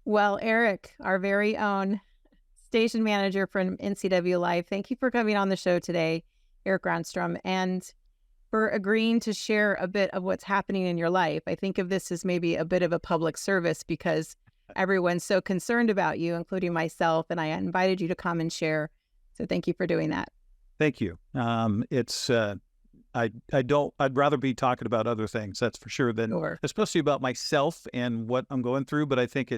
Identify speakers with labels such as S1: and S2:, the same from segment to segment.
S1: Well, Eric, our very own station manager from NCW Life, thank you for coming on the show today, Eric Granstrom, and for agreeing to share a bit of what's happening in your life. I think of this as maybe a bit of a public service because everyone's so concerned about you, including myself, and I invited you to come and share. So thank you for doing that.
S2: Thank you. I'd rather be talking about other things, that's for sure, than
S1: Sure.
S2: especially about myself and what I'm going through. But I think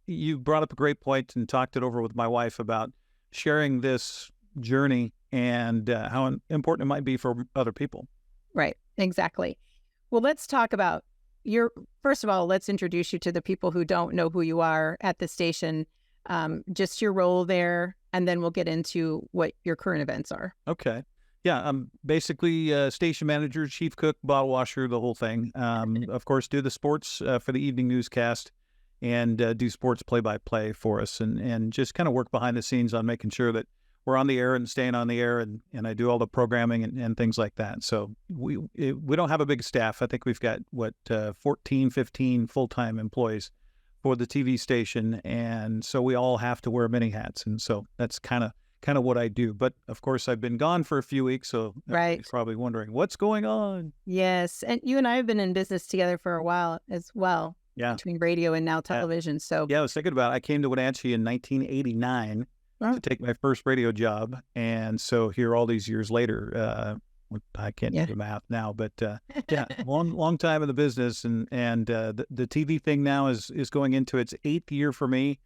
S2: you brought up a great point and talked it over with my wife about sharing this journey and how important it might be for other people.
S1: Right. Exactly. Well, let's talk about first of all, let's introduce you to the people who don't know who you are at the station, just your role there, and then we'll get into what your current events are.
S2: Okay. Yeah, I'm basically station manager, chief cook, bottle washer, the whole thing. Of course, do the sports for the evening newscast and do sports play-by-play for us and just kind of work behind the scenes on making sure that we're on the air and staying on the air, and I do all the programming and things like that. So we don't have a big staff. I think we've got, 14, 15 full-time employees for the TV station, and so we all have to wear many hats, and so that's kind of what I do. But of course, I've been gone for a few weeks, so
S1: Right.
S2: everybody's probably wondering what's going on.
S1: Yes. And you and I have been in business together for a while as well,
S2: Yeah,
S1: between radio and now television. So,
S2: yeah. I was thinking about it. I came to Wenatchee in 1989
S1: oh,
S2: to take my first radio job, and so here all these years later, I can't
S1: yeah.
S2: do the math now, but yeah, long time in the business, and the TV thing now is going into its 8th year for me,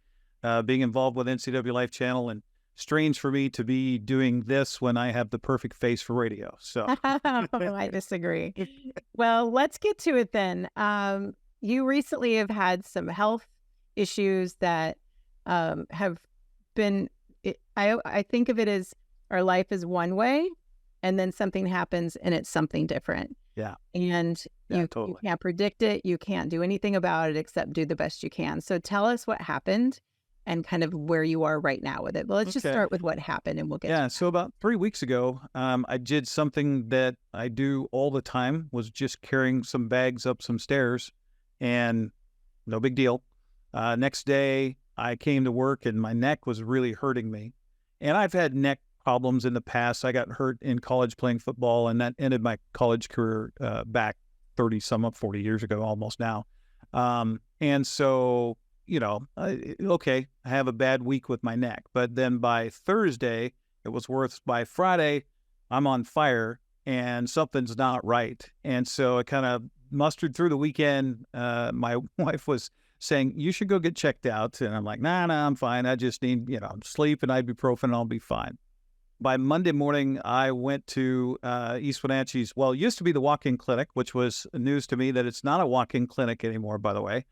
S2: being involved with NCW Life Channel, and strange for me to be doing this when I have the perfect face for radio. So
S1: I disagree. Well, let's get to it then. You recently have had some health issues that have been, I think of it as our life is one way, and then something happens and it's something different.
S2: yeah,
S1: And
S2: yeah,
S1: you
S2: totally.
S1: can't predict it. You can't do anything about it except do the best you can. So tell us what happened and kind of where you are right now with it. Well, let's just
S2: Okay.
S1: start with what happened and we'll get
S2: Yeah,
S1: to
S2: so about 3 weeks ago, I did something that I do all the time, was just carrying some bags up some stairs, and no big deal. Next day, I came to work and my neck was really hurting me. And I've had neck problems in the past. I got hurt in college playing football, and that ended my college career back 40 years ago, almost now. And so, okay, I have a bad week with my neck. But then by Thursday, it was worse. By Friday, I'm on fire and something's not right. And so I kind of mustered through the weekend. My wife was saying, you should go get checked out. And I'm like, nah, I'm fine. I just need, sleep and ibuprofen and I'll be fine. By Monday morning, I went to East Wenatchee's, well, it used to be the walk-in clinic, which was news to me that it's not a walk-in clinic anymore, by the way.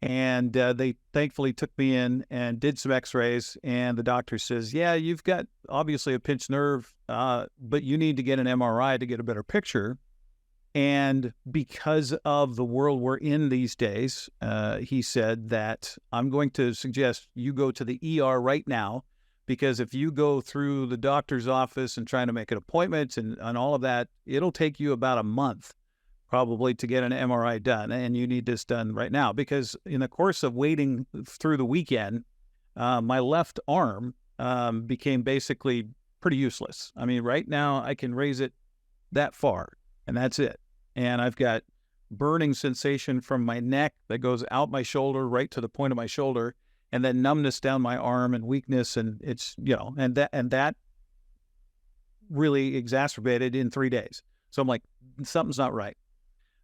S2: And they thankfully took me in and did some x-rays. And the doctor says, yeah, you've got obviously a pinched nerve, but you need to get an MRI to get a better picture. And because of the world we're in these days, he said that I'm going to suggest you go to the ER right now, because if you go through the doctor's office and trying to make an appointment and all of that, it'll take you about a month probably to get an MRI done. And you need this done right now, because in the course of waiting through the weekend, my left arm became basically pretty useless. I mean, right now I can raise it that far and that's it. And I've got burning sensation from my neck that goes out my shoulder right to the point of my shoulder, and then numbness down my arm and weakness. And it's, and that really exacerbated in 3 days. So I'm like, something's not right.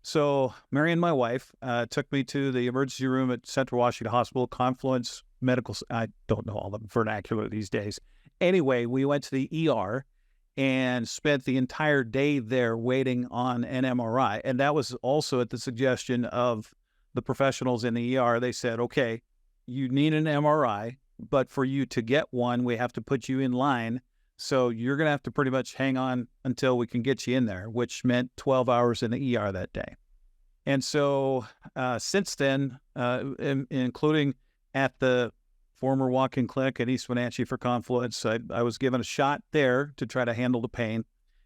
S2: So Marion, my wife, took me to the emergency room at Central Washington Hospital, Confluence Medical. I don't know all the vernacular these days. Anyway, we went to the ER and spent the entire day there waiting on an MRI. And that was also at the suggestion of the professionals in the ER. They said, okay, you need an MRI, but for you to get one, we have to put you in line. So you're going to have to pretty much hang on until we can get you in there, which meant 12 hours in the ER that day. And so since then, including at the former walk-in clinic at East Wenatchee for Confluence, I was given a shot there to try to handle the pain.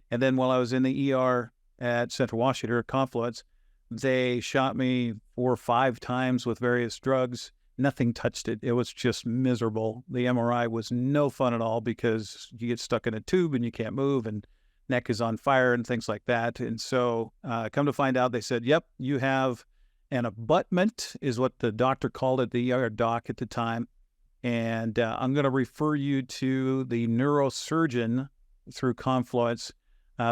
S2: And then while I was in the ER at Central Washington or Confluence, they shot me 4 or 5 times with various drugs nothing touched it. It was just miserable. The MRI was no fun at all because you get stuck in a tube and you can't move and neck is on fire and things like that. And so come to find out, they said, yep, you have an abutment is what the doctor called it, the ER doc at the time. And I'm going to refer you to the neurosurgeon through Confluence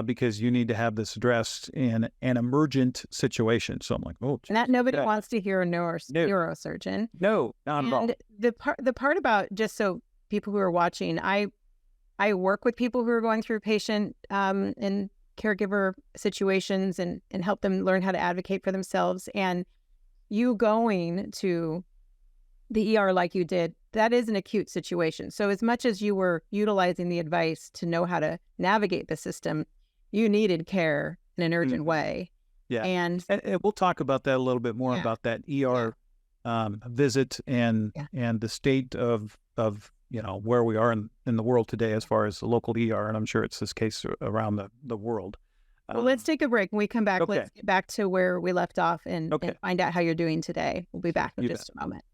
S2: because you need to have this addressed in an emergent situation. So I'm like, oh,
S1: and that nobody wants to hear a neurosurgeon.
S2: No, not at all.
S1: And the part about, just so people who are watching, I work with people who are going through patient and caregiver situations and help them learn how to advocate for themselves. And you going to the ER like you did, that is an acute situation. So as much as you were utilizing the advice to know how to navigate the system, you needed care in an urgent way.
S2: Yeah.
S1: And
S2: we'll talk about that a little bit more about that ER visit and the state of where we are in the world today as far as the local ER. And I'm sure it's this case around the world.
S1: Well, let's take a break. When we come back, let's get back to where we left off and find out how you're doing today. We'll be back in just a moment.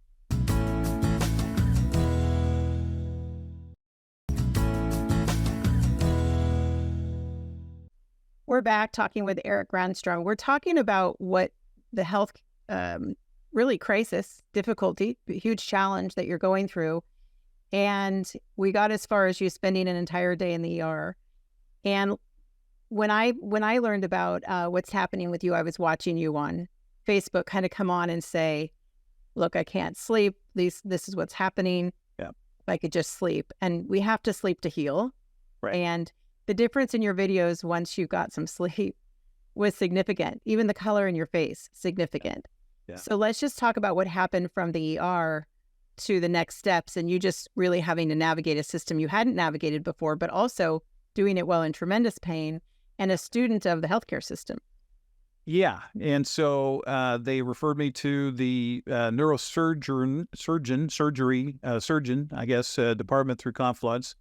S1: We're back talking with Eric Granstrom. We're talking about what the health really crisis, difficulty, huge challenge that you're going through. And we got as far as you spending an entire day in the ER. And when I learned about what's happening with you, I was watching you on Facebook kind of come on and say, look, I can't sleep. This is what's happening.
S2: Yeah.
S1: If I could just sleep. And we have to sleep to heal.
S2: Right.
S1: And the difference in your videos once you got some sleep was significant. Even the color in your face, significant.
S2: Yeah.
S1: So let's just talk about what happened from the ER to the next steps, and you just really having to navigate a system you hadn't navigated before, but also doing it while in tremendous pain and a student of the healthcare system.
S2: Yeah. And so they referred me to the surgeon, I guess, department through Confluence,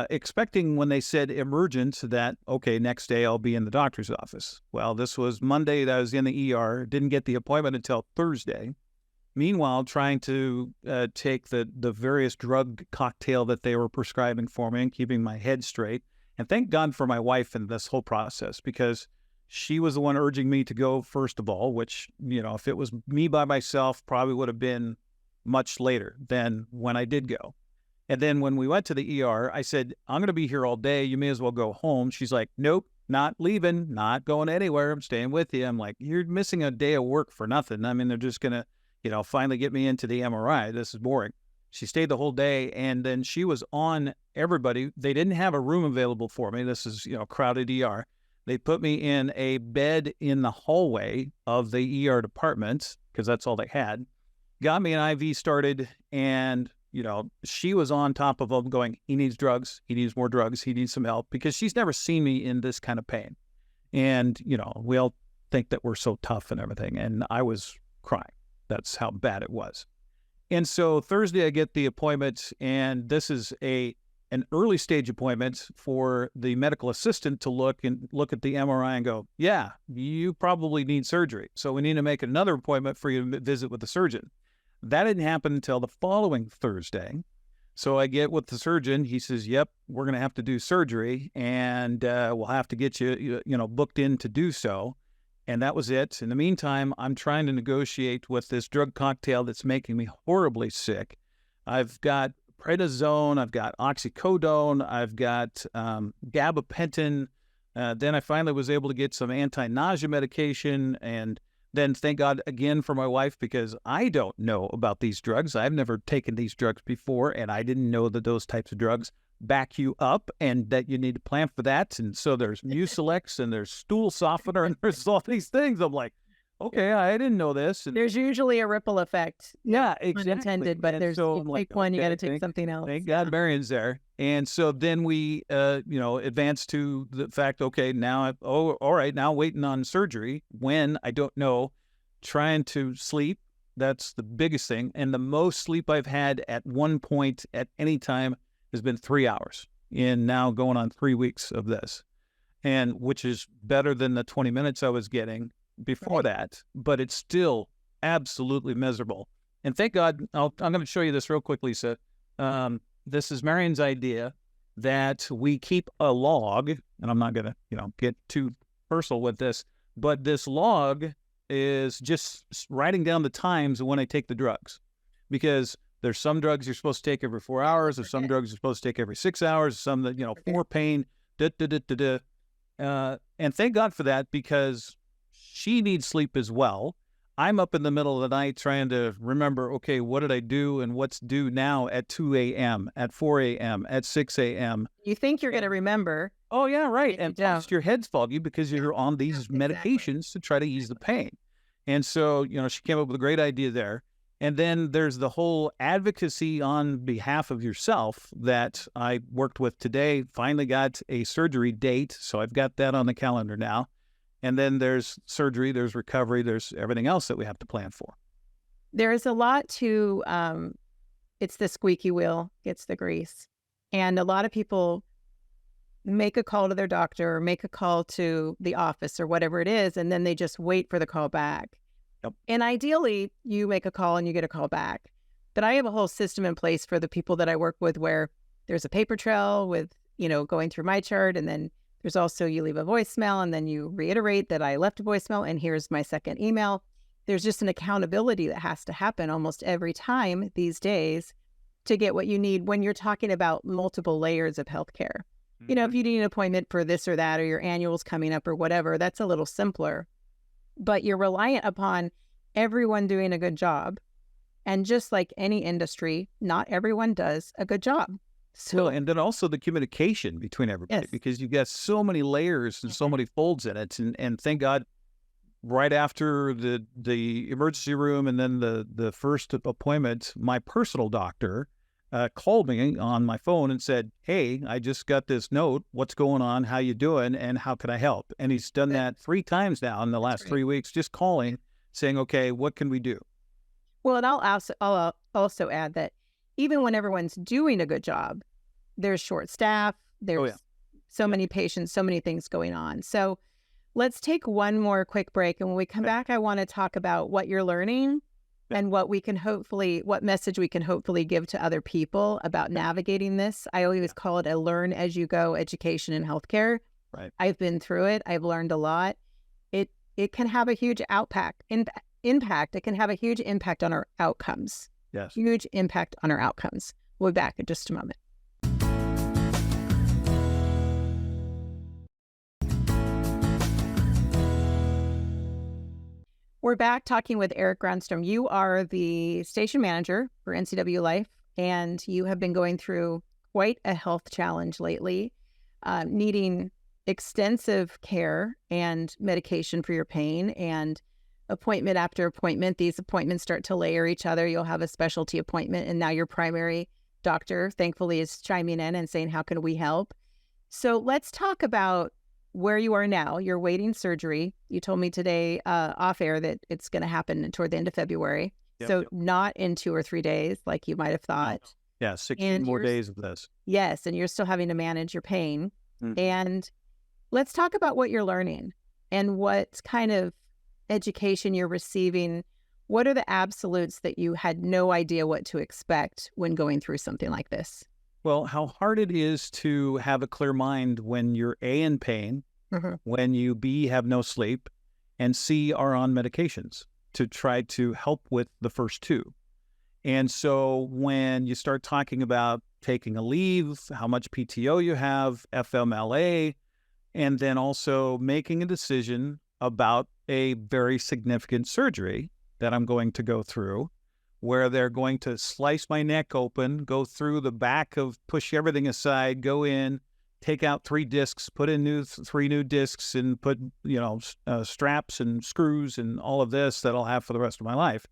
S2: expecting when they said emergent that, okay, next day I'll be in the doctor's office. Well, this was Monday that I was in the ER, didn't get the appointment until Thursday. Meanwhile, trying to take the various drug cocktail that they were prescribing for me and keeping my head straight. And thank God for my wife in this whole process, because she was the one urging me to go first of all, which, if it was me by myself, probably would have been much later than when I did go. And then when we went to the ER, I said, I'm going to be here all day. You may as well go home. She's like, nope, not leaving, not going anywhere. I'm staying with you. I'm like, you're missing a day of work for nothing. I mean, they're just going to, finally get me into the MRI. This is boring. She stayed the whole day, and then she was on everybody. They didn't have a room available for me. This is, crowded ER. They put me in a bed in the hallway of the ER department because that's all they had. Got me an IV started, and, she was on top of them going, he needs drugs. He needs more drugs. He needs some help, because she's never seen me in this kind of pain. And, we all think that we're so tough and everything. And I was crying. That's how bad it was. And so Thursday I get the appointment, and this is an early stage appointment for the medical assistant to look at the MRI and go, yeah, you probably need surgery. So we need to make another appointment for you to visit with the surgeon. That didn't happen until the following Thursday. So I get with the surgeon. He says, yep, we're going to have to do surgery, and we'll have to get you, booked in to do so. And that was it. In the meantime, I'm trying to negotiate with this drug cocktail that's making me horribly sick. I've got prednisone, I've got oxycodone, I've got gabapentin. Then I finally was able to get some anti-nausea medication. And then thank God again for my wife, because I don't know about these drugs. I've never taken these drugs before, and I didn't know that those types of drugs back you up and that you need to plan for that. And so there's Mucilex and there's stool softener and there's all these things. I'm like, okay, I didn't know this. And
S1: there's usually a ripple effect.
S2: Yeah, exactly.
S1: Unintended, but there's,
S2: so
S1: you take one, you got to take something else.
S2: Thank God Marion's there. And so then we, advance to the fact, okay, now, all right, now waiting on surgery when I don't know, trying to sleep. That's the biggest thing. And the most sleep I've had at one point at any time has been 3 hours, in now going on 3 weeks of this, and which is better than the 20 minutes I was getting before that, but it's still absolutely miserable. And thank God, I'm going to show you this real quick, Lisa. This is Marion's idea that we keep a log, and I'm not going to, get too personal with this, but this log is just writing down the times when I take the drugs, because there's some drugs you're supposed to take every 4 hours, there's some drugs you're supposed to take every 6 hours, some that, for pain, and thank God for that, because she needs sleep as well. I'm up in the middle of the night trying to remember, okay, what did I do and what's due now at 2 a.m., at 4 a.m., at 6 a.m.
S1: You think you're going to remember.
S2: Oh, yeah, right. And
S1: Yeah.
S2: plus your head's foggy because you're on these medications to try to ease the pain. And so, she came up with a great idea there. And then there's the whole advocacy on behalf of yourself that I worked with today. Finally got a surgery date, so I've got that on the calendar now. And then there's surgery, there's recovery, there's everything else that we have to plan for.
S1: There is a lot to, it's the squeaky wheel gets the grease. And a lot of people make a call to their doctor or make a call to the office or whatever it is, and then they just wait for the call back.
S2: Yep.
S1: And ideally, you make a call and you get a call back. But I have a whole system in place for the people that I work with where there's a paper trail with, going through my chart, and then there's also, you leave a voicemail and then you reiterate that I left a voicemail and here's my second email. There's just an accountability that has to happen almost every time these days to get what you need when you're talking about multiple layers of healthcare.
S2: Mm-hmm.
S1: If you need an appointment for this or that, or your annual's coming up or whatever, that's a little simpler. But you're reliant upon everyone doing a good job. And just like any industry, not everyone does a good job.
S2: So, and then also the communication between everybody,
S1: Yes.
S2: because you've got so many layers and so many folds in it. And thank God, right after the emergency room and then the first appointment, my personal doctor called me on my phone and said, "Hey, I just got this note. What's going on? How you doing? And how can I help?" And he's done that 3 times now in the last 3 weeks, just calling, saying, "Okay, what can we do?"
S1: Well, and I'll also add that even when everyone's doing a good job, there's short staff, there's so many patients, so many things going on. So let's take one more quick break. And when we come back, I want to talk about what you're learning and what message we can hopefully give to other people about navigating this. I always call it a learn as you go education in healthcare.
S2: Right.
S1: I've been through it. I've learned a lot. It can have a huge impact. It can have a huge impact on our outcomes.
S2: Yes.
S1: Huge impact on our outcomes. We'll be back in just a moment. We're back talking with Eric Granstrom. You are the station manager for NCW Life, and you have been going through quite a health challenge lately, needing extensive care and medication for your pain, and appointment after appointment. These appointments start to layer each other. You'll have a specialty appointment, and now your primary doctor, thankfully, is chiming in and saying, how can we help? So let's talk about where you are now. You're waiting surgery. You told me today off air that it's going to happen toward the end of February. Not in 2 or 3 days like you might have thought.
S2: Yeah, 16 more days of this.
S1: Yes, and you're still having to manage your pain.
S2: Mm-hmm.
S1: And let's talk about what you're learning and what kind of education you're receiving. What are the absolutes that you had no idea what to expect when going through something like this?
S2: Well, how hard it is to have a clear mind when you're A, in pain, when you B, have no sleep, and C, are on medications to try to help with the first 2. And so when you start talking about taking a leave, how much PTO you have, FMLA, and then also making a decision about a very significant surgery that I'm going to go through, where they're going to slice my neck open, go through the back push everything aside, go in, take out 3 discs, put in 3 new discs, and put, straps and screws and all of this that I'll have for the rest of my life.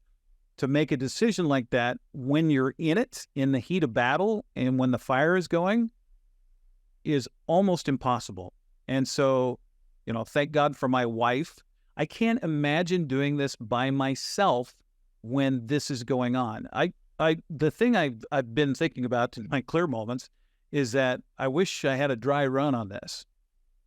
S2: To make a decision like that when you're in it, in the heat of battle, and when the fire is going, is almost impossible. And so, thank God for my wife. I can't imagine doing this by myself when this is going on. The thing I've been thinking about in my clear moments is that I wish I had a dry run on this.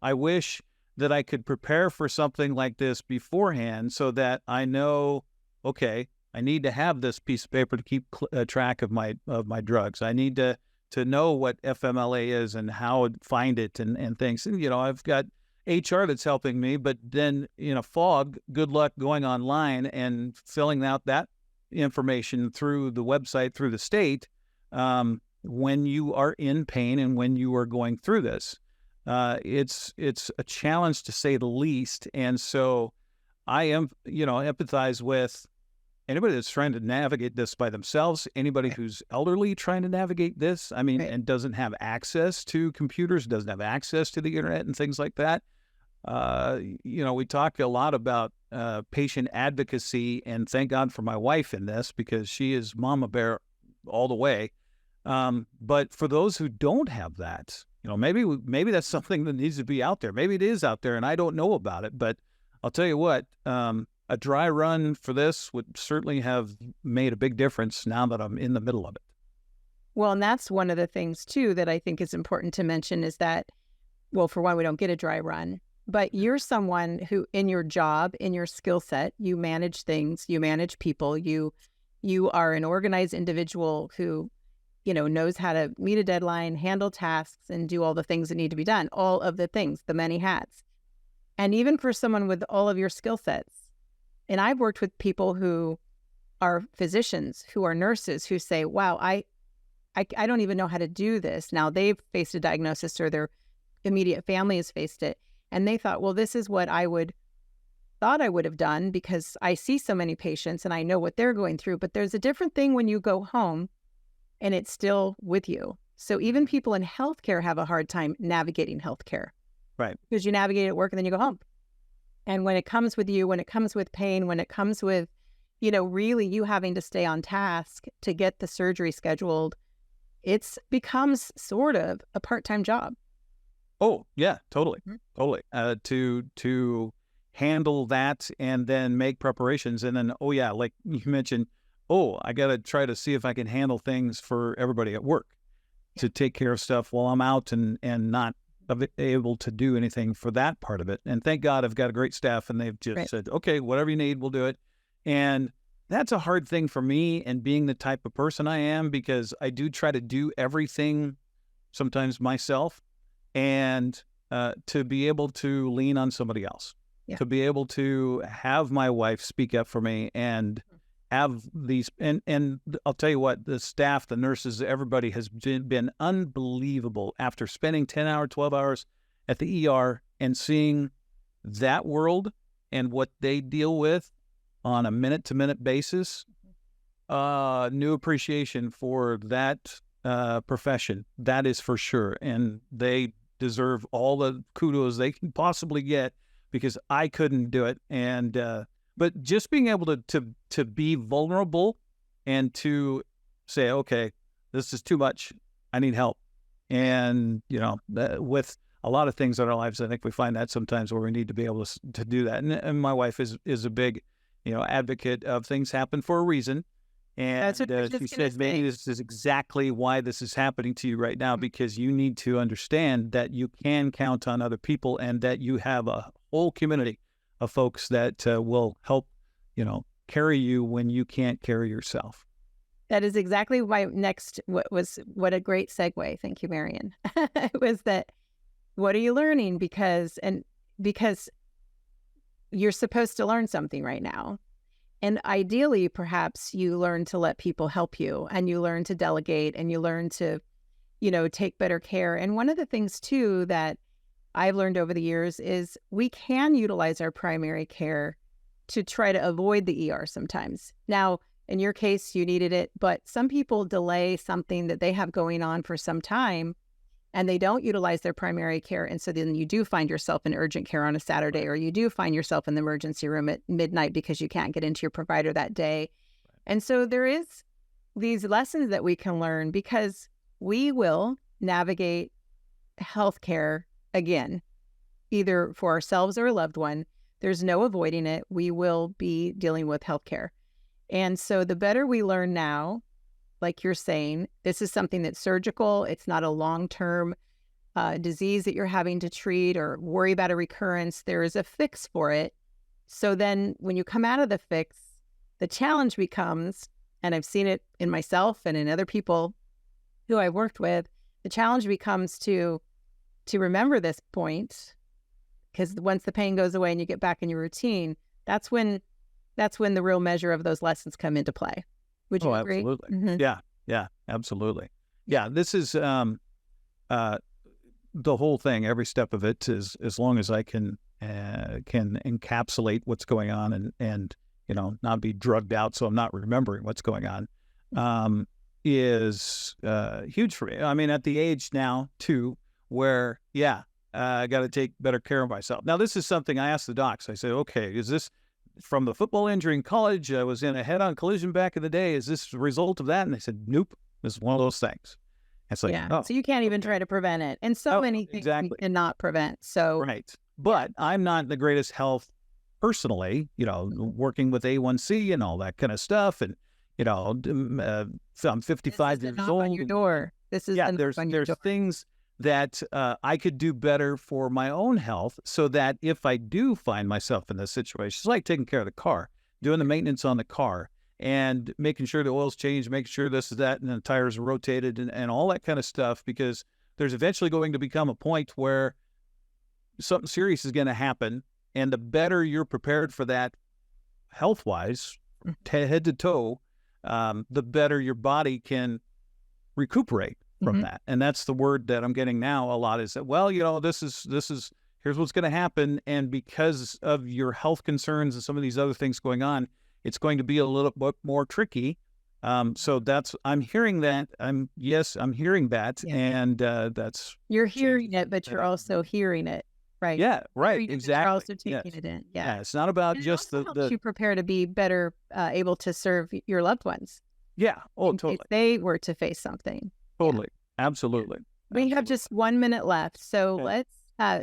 S2: I wish that I could prepare for something like this beforehand so that I know, okay, I need to have this piece of paper to keep track of my drugs. I need to know what FMLA is and how to find it and things. And, I've got HR that's helping me, but then in a fog, good luck going online and filling out that information through the website, through the state, when you are in pain and when you are going through this. It's a challenge to say the least. And so I am, empathize with anybody that's trying to navigate this by themselves, anybody who's elderly trying to navigate this, and doesn't have access to computers, doesn't have access to the internet and things like that. We talk a lot about patient advocacy, and thank God for my wife in this, because she is mama bear all the way. But for those who don't have that, maybe that's something that needs to be out there. Maybe it is out there and I don't know about it, but I'll tell you what, a dry run for this would certainly have made a big difference now that I'm in the middle of it.
S1: Well, and that's one of the things too that I think is important to mention is that, well, for one, we don't get a dry run, but you're someone who in your job, in your skill set, you manage things, you manage people, you are an organized individual who, knows how to meet a deadline, handle tasks, and do all the things that need to be done, all of the things, the many hats. And even for someone with all of your skill sets, and I've worked with people who are physicians, who are nurses, who say, wow, I don't even know how to do this. Now they've faced a diagnosis or their immediate family has faced it. And they thought, well, this is what I thought I would have done because I see so many patients and I know what they're going through. But there's a different thing when you go home and it's still with you. So even people in healthcare have a hard time navigating healthcare.
S2: Right. Because
S1: you navigate at work and then you go home. And when it comes with you, when it comes with pain, when it comes with, really you having to stay on task to get the surgery scheduled, it becomes sort of a part-time job.
S2: Oh, yeah, totally. Mm-hmm. Totally. To handle that and then make preparations. And then, oh, yeah, like you mentioned, I got to try to see if I can handle things for everybody at work to take care of stuff while I'm out and not able to do anything for that part of it. And thank God I've got a great staff and they've just said, okay, whatever you need, we'll do it. And that's a hard thing for me, and being the type of person I am, because I do try to do everything sometimes myself, and to be able to lean on somebody else, to be able to have my wife speak up for me and have these, and I'll tell you what, the staff, the nurses, everybody has been unbelievable after spending 10 hours, 12 hours at the ER and seeing that world and what they deal with on a minute-to-minute basis. New appreciation for that profession, that is for sure. And they deserve all the kudos they can possibly get, because I couldn't do it. And but just being able to be vulnerable and to say, okay, this is too much, I need help. And, with a lot of things in our lives, I think we find that sometimes where we need to be able to do that. And my wife is a big, advocate of things happen for a reason. And
S1: that's what
S2: she said, maybe this is exactly why this is happening to you right now, because you need to understand that you can count on other people and that you have a whole community of folks that will help, carry you when you can't carry yourself.
S1: That is exactly my next, what a great segue. Thank you, Marion. It was that, what are you learning? Because you're supposed to learn something right now. And ideally, perhaps you learn to let people help you, and you learn to delegate, and you learn to, take better care. And one of the things too that I've learned over the years is we can utilize our primary care to try to avoid the ER sometimes. Now, in your case, you needed it, but some people delay something that they have going on for some time and they don't utilize their primary care. And so then you do find yourself in urgent care on a Saturday, or you do find yourself in the emergency room at midnight because you can't get into your provider that day. And so there is these lessons that we can learn, because we will navigate healthcare again, either for ourselves or a loved one. There's no avoiding it. We will be dealing with healthcare. And so the better we learn now, like you're saying, this is something that's surgical. It's not a long-term disease that you're having to treat or worry about a recurrence. There is a fix for it. So then when you come out of the fix, The challenge becomes, and I've seen it in myself and in other people who I worked with, the challenge becomes to remember this point, because once the pain goes away and you get back in your routine, that's when the real measure of those lessons come into play. Would you agree?
S2: Absolutely.
S1: Mm-hmm.
S2: Yeah, absolutely. Yeah, this is the whole thing. Every step of it is, as long as I can encapsulate what's going on and not be drugged out, so I'm not remembering what's going on, is huge for me. I mean, at the age now too, where I got to take better care of myself. Now, this is something I asked the docs. I said, okay, is this from the football injury in college? I was in a head-on collision back in the day. Is this a result of that? And they said, nope, this is one of those things. It's like,
S1: so you can't even try to prevent it. And so many things we cannot prevent. So
S2: right. But I'm not the greatest health personally, working with A1C and all that kind of stuff. And, I'm 55 years old.
S1: On your door. This is
S2: there's things that I could do better for my own health, so that if I do find myself in this situation, it's like taking care of the car, doing the maintenance on the car, and making sure the oil's changed, making sure this is that, and the tires are rotated, and all that kind of stuff, because there's eventually going to become a point where something serious is going to happen, and the better you're prepared for that health-wise, head to toe, the better your body can recuperate from that. And that's the word that I'm getting now a lot, is that, well, this is here's what's going to happen. And because of your health concerns and some of these other things going on, it's going to be a little bit more tricky. So I'm hearing that. I'm hearing that. Yeah. And that's,
S1: you're hearing it, but you're also hearing it. Right.
S2: Yeah. Right. Exactly.
S1: You're also taking it in. Yeah.
S2: It's not about just
S1: helps you prepare to be better able to serve your loved ones.
S2: Yeah. Oh, totally.
S1: If they were to face something.
S2: Totally. Yeah. Absolutely.
S1: We have just 1 minute left. So let's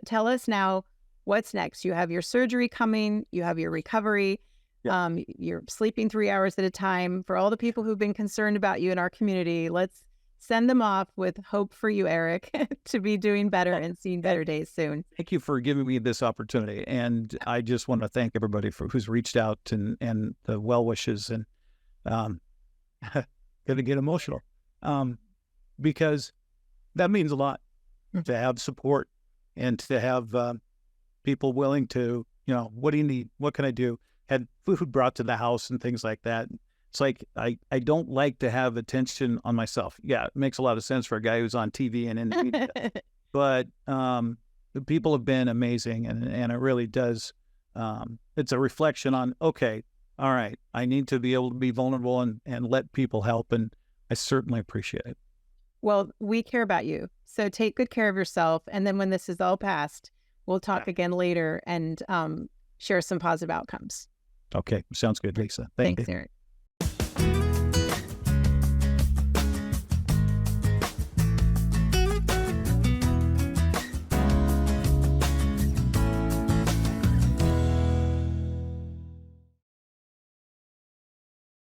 S1: tell us now what's next. You have your surgery coming. You have your recovery. Yeah. You're sleeping 3 hours at a time. For all the people who've been concerned about you in our community, let's send them off with hope for you, Eric, to be doing better and seeing better days soon.
S2: Thank you for giving me this opportunity. And I just want to thank everybody who's reached out and the well wishes, and going to get emotional because that means a lot to have support and to have people willing to, what do you need? What can I do? Had food brought to the house and things like that. It's like, I don't like to have attention on myself. Yeah, it makes a lot of sense for a guy who's on TV and in the media. But the people have been amazing, and it really does. It's a reflection on, okay, all right, I need to be able to be vulnerable and let people help, and I certainly appreciate it.
S1: Well, we care about you. So take good care of yourself, and then when this is all past, we'll talk again later and share some positive outcomes.
S2: Okay, sounds good, Lisa.
S1: Thanks, Eric.